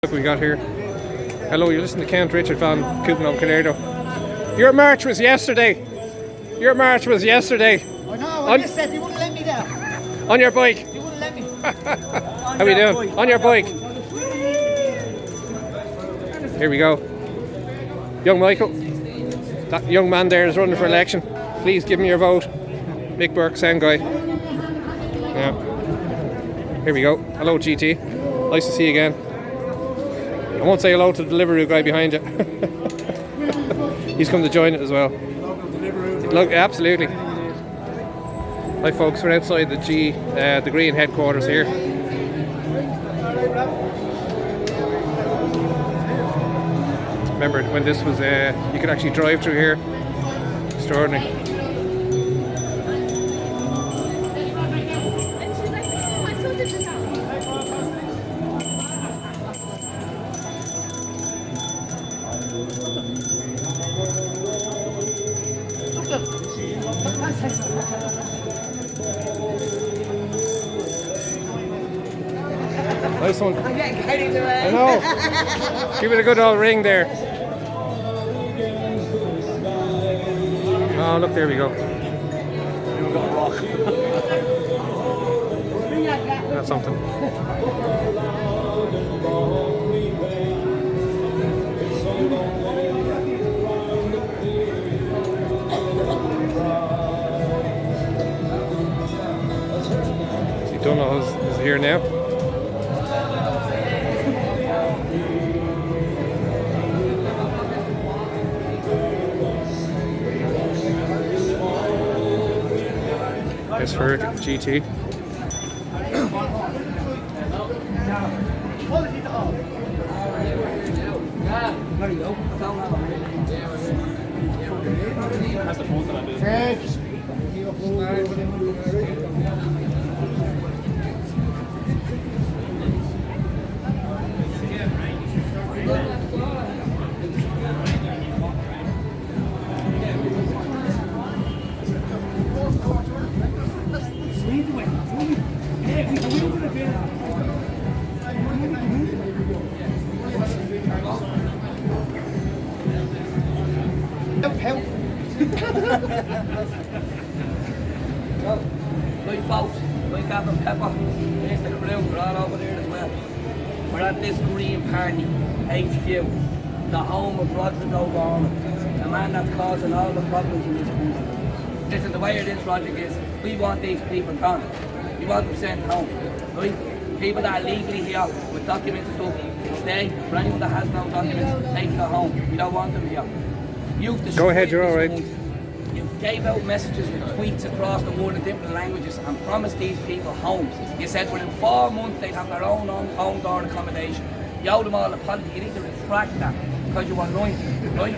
Look what we got here. Hello, you're listening to Count Richard van Coudenhove Kalergi. Your march was yesterday. Your march was yesterday. I know, I just said you wouldn't let me there. On your bike. You wouldn't let me. How we doing? On your bike. Here we go. Young Michael. That young man there is running for election. Please give me your vote. Mick Burke, same guy. Yeah. Here we go. Hello, GT. Nice to see you again. I won't say hello to the Deliveroo guy behind you. He's come to join it as well. Look, absolutely. Hi folks, we're outside the Green headquarters here. Remember when this was, you could actually drive through here. Extraordinary. Nice one. I'm getting carried away. I know. Give it a good old ring there. Oh, look, there we go. That's something. Coudenhove is here now. It's for GT. That's the phone that I do. Like folks, like Gavin Pepper, there's the crew, we're all over there as well. We're at this Green Party HQ, the home of Rodrigo Gorman, the man that's causing all the problems in this country. Listen, the way it is, Roger, is we want these people gone. We want them sent home, right? People that are legally here with documents and stuff, stay. For anyone that has no documents, take them home. We don't want them here. Go ahead, you're all right. You gave out messages with tweets across the world in different languages and promised these people homes. You said within 4 months they'd have their own home door accommodation. You owed them all apology. You need to retract that because you were lying, right?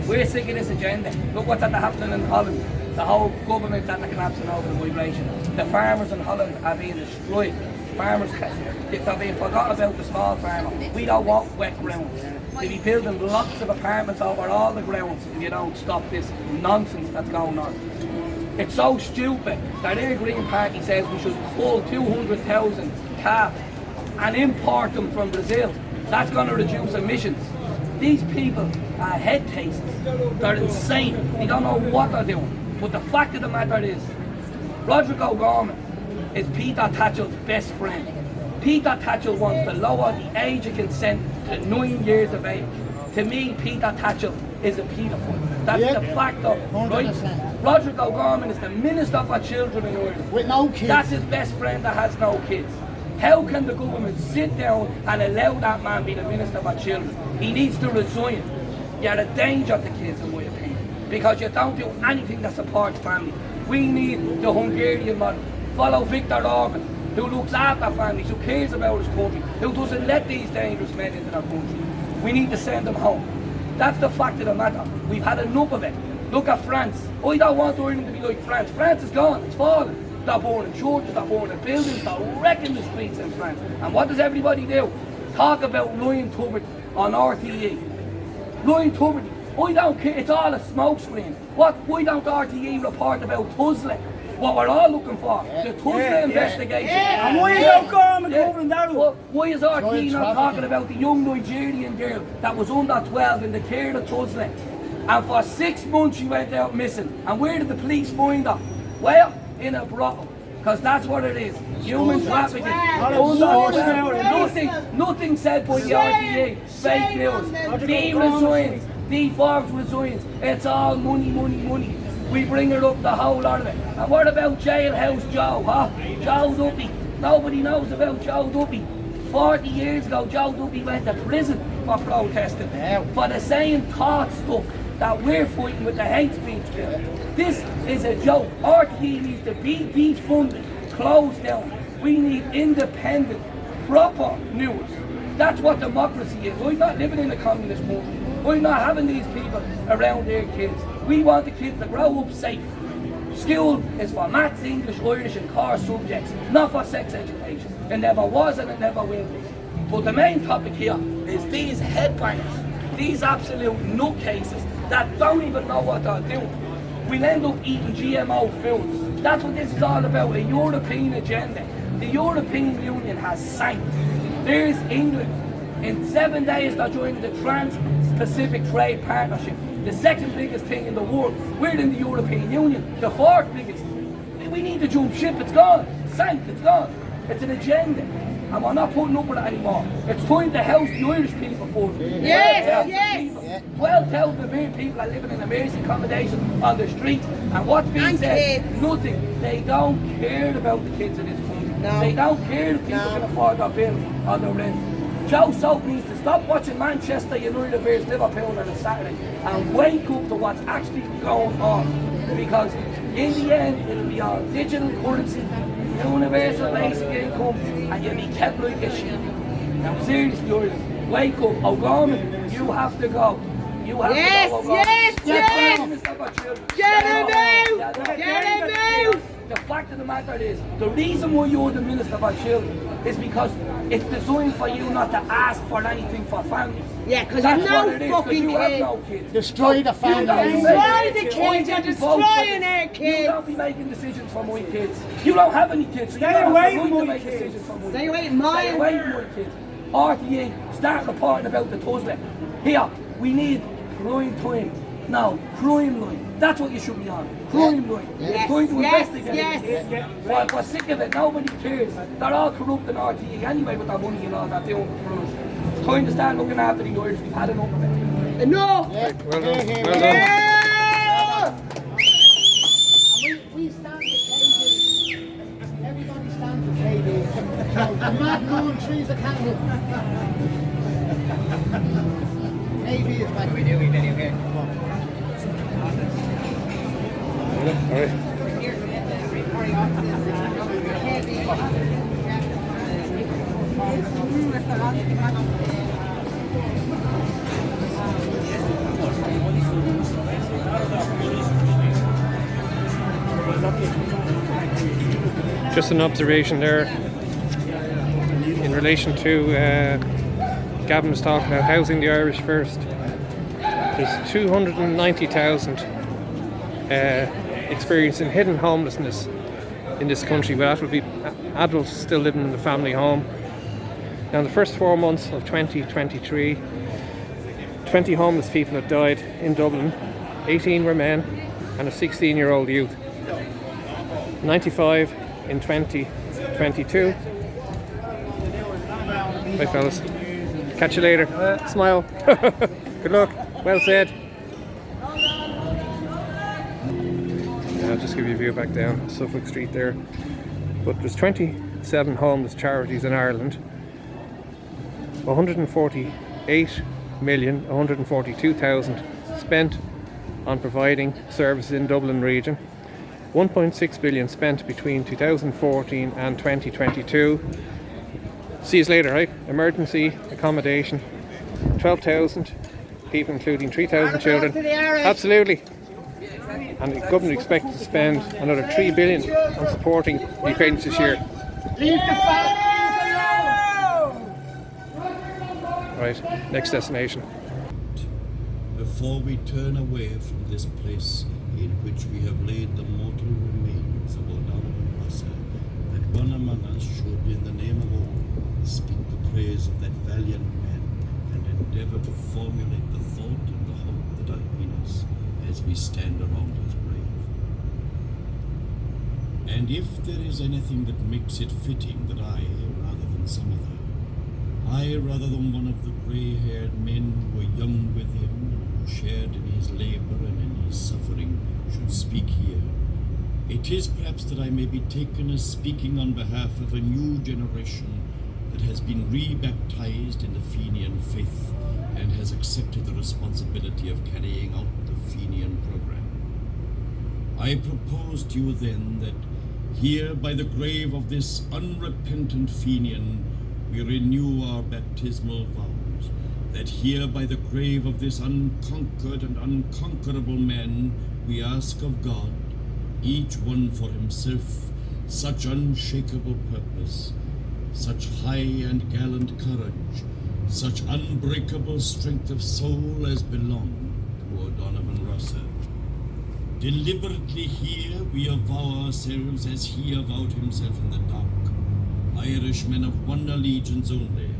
We're sick of this agenda. Look what's happening in Holland. The whole government's at the collapsing over the migration. The farmers in Holland are being destroyed. Farmers, they're being forgotten about the small farmer. We don't want wet grounds. They'll be building lots of apartments over all the grounds if you don't stop this nonsense that's going on. It's so stupid that their Green Party says we should pull 200,000 calf and import them from Brazil. That's going to reduce emissions. These people are head cases. They're insane. They don't know what they're doing. But the fact of the matter is, Rodrigo Gorman is Peter Tatchell's best friend. Peter Tatchell wants to lower the age of consent to 9 years of age. To me, Peter Tatchell is a paedophile. That's the fact of it, right? Rodrigo Gorman is the Minister for Children in Ireland. With no kids. That's his best friend that has no kids. How can the government sit down and allow that man be the Minister for Children? He needs to resign. You're a danger to kids, in my opinion, because you don't do anything that supports family. We need the Hungarian model. Follow Viktor Orban, who looks after families, who cares about his country, who doesn't let these dangerous men into their country. We need to send them home. That's the fact of the matter. We've had enough of it. Look at France. I don't want Ireland to be like France. France is gone, it's fallen. They're burning churches, they're burning buildings, they're wrecking the streets in France. And what does everybody do? Talk about lying Tuberty on RTE. Lying Tuberty. I don't care, it's all a smoke screen. Why don't RTE report about Tuzla? what we're all looking for, the Tuzla investigation. And why is our government covering that up? Why is RT not talking about the young Nigerian girl that was under 12 in the care of Tuzla? And for 6 months she went out missing. And where did the police find her? Well, in a brothel. Because that's what it is. Human trafficking. Nothing said by the RTA. Fake news. Deresigns. Deforms resigns. It's all money, money, money. We bring it up, the whole lot of it. And what about Jailhouse Joe, huh? Joe Duffy. Nobody knows about Joe Duffy. 40 years ago, Joe Duffy went to prison for protesting. For the same thought stuff that we're fighting with the hate speech bill. This is a joke. RTE needs to be defunded, closed down. We need independent, proper news. That's what democracy is. We're not living in a communist country. We're not having these people around their kids. We want the kids to grow up safe. School is for maths, English, Irish and core subjects, not for sex education. It never was and it never will be. But the main topic here is these headbangers, these absolute nutcases that don't even know what they're doing. We'll end up eating GMO foods. That's what this is all about, a European agenda. The European Union has sank. There's England. In 7 days they're joining the Trans-Pacific Trade Partnership. The second biggest thing in the world. We're in the European Union, the fourth biggest. We need to jump ship, it's gone. It's sank, it's gone. It's an agenda. And we're not putting up with it anymore. It's time to house the Irish people first. Yes. 12,000 of their people are living in emergency accommodation on the streets. And what's being said? Kids. Nothing. They don't care about the kids in this country. No. They don't care if people can afford their bills or their rent. Joe Soap needs to stop watching Manchester United versus Liverpool on a Saturday and wake up to what's actually going on. Because in the end, it'll be all digital currency, universal basic income, and you'll be kept like a sheep. Now seriously, Ireland, wake up. O'Gorman, you have to go. You have to go, O'Gorman. Yes. Get him out! The fact of the matter is, the reason why you're the Minister for Children is because it's designed for you not to ask for anything for families. Yeah, because That's you've what no it is, fucking you have kids. no kids. Destroy the family. Destroy the kids, you're destroying our You kids. don't be making decisions for my kids. You don't have any kids, so you Stay don't away have the from right to my make kids. decisions for my Stay kids. away from mine. Stay away from my kids. RTA, start reporting about the Tuzla. Here, we need crime time. No, crime line. That's what you should be on. Crime line. It's going to investigate it. We're sick of it. Nobody cares. They're all corrupt in RTA anyway with their money and all that. They own the crews. It's time to start looking after the Irish. We've had enough of it. Enough. Well done. Well done. We stand with KB. Everybody stands with KB. So the madman trees a candle. KB is back. We do, we did, okay. All right. Just an observation there in relation to Gavin was talking about housing the Irish first. There's 290,000 experiencing hidden homelessness in this country, but that would be adults still living in the family home. Now in the first 4 months of 2023, 20 homeless people had died in Dublin, 18 were men and a 16-year-old youth. 95 in 2022. Bye fellas. Catch you later. Smile. Good luck. Well said. I'll just give you a view back down Suffolk Street there. But there's 27 homeless charities in Ireland. 148,142,000 spent on providing services in Dublin region. 1.6 billion spent between 2014 and 2022. See you later, right? Emergency accommodation. 12,000 people, including 3,000 children. Absolutely. And the government expects to spend another 3 billion on supporting the Ukrainians this year. Leave the families alone! Right, next destination. Before we turn away from this place in which we have laid the mortal remains of one among us should, in the name of all, speak the praise of that valiant man and endeavor to formulate the thought and the hope that are in us as we stand around his grave. And if there is anything that makes it fitting that I, rather than some other, I, rather than one of the grey-haired men who were young with him, who shared in his labor and in his suffering, should speak here, it is perhaps that I may be taken as speaking on behalf of a new generation that has been re-baptized in the Fenian faith and has accepted the responsibility of carrying out the Fenian program. I propose to you then that here by the grave of this unrepentant Fenian we renew our baptismal vows, that here by the grave of this unconquered and unconquerable man we ask of God, each one for himself, such unshakable purpose, such high and gallant courage, such unbreakable strength of soul as belonged to O'Donovan Rossa. Deliberately here we avow ourselves as he avowed himself in the dock, Irishmen of one allegiance only,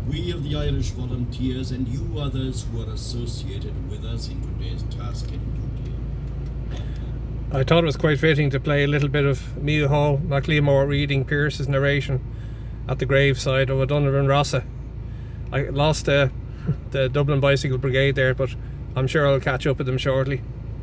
we of the Irish Volunteers and you others who are associated with us in today's task and duty. I thought it was quite fitting to play a little bit of Micheál Hall MacLeamore reading Pearse's narration at the graveside of O'Donovan Rossa. I lost the Dublin Bicycle Brigade there, but I'm sure I'll catch up with them shortly.